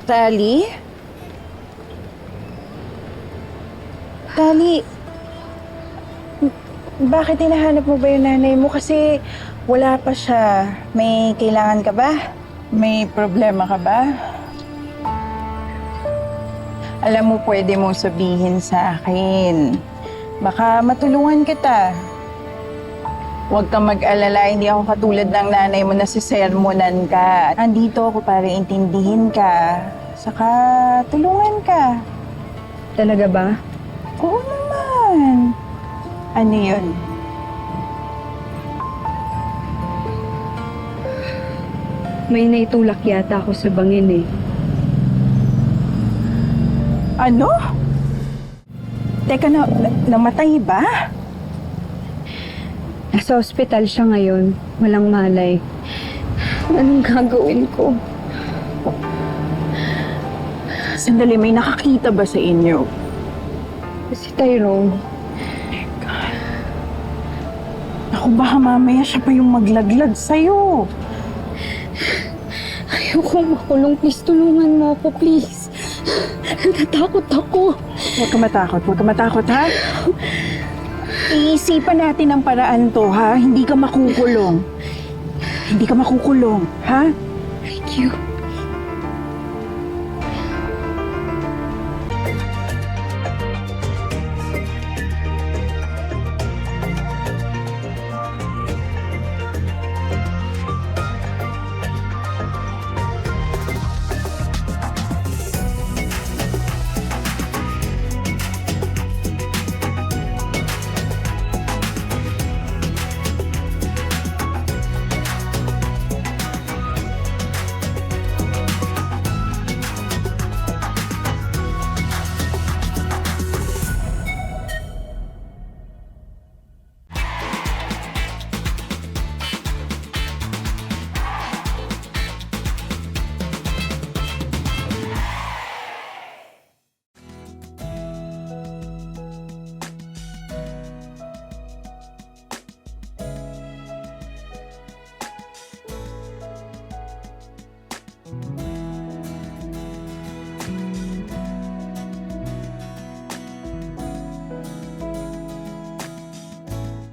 Tali? Tali, bakit hinahanap mo ba yung nanay mo? Kasi wala pa siya. May kailangan ka ba? May problema ka ba? Alam mo, pwede mong sabihin sa akin. Baka matulungan kita. Huwag kang mag-alala, hindi ako katulad ng nanay mo na sisermonan ka. Andito ako para intindihin ka. Saka tulungan ka. Talaga ba? Oo naman. Ano yun? May naitulak yata ako sa bangin eh. Ano? Teka, namatay ba? Nasa ospital siya ngayon. Walang malay. Anong gagawin ko? Sandali, may nakakita ba sa inyo? Si Tyrone. Ako, baka mamaya siya pa yung maglaglag sa'yo. Ayoko makulong. Please, tulungan mo ako, please. Natatakot ako. Huwag ka matakot, ha? Iisipan natin ang paraan to, ha? Hindi ka makukulong. Hindi ka makukulong, ha? Thank you.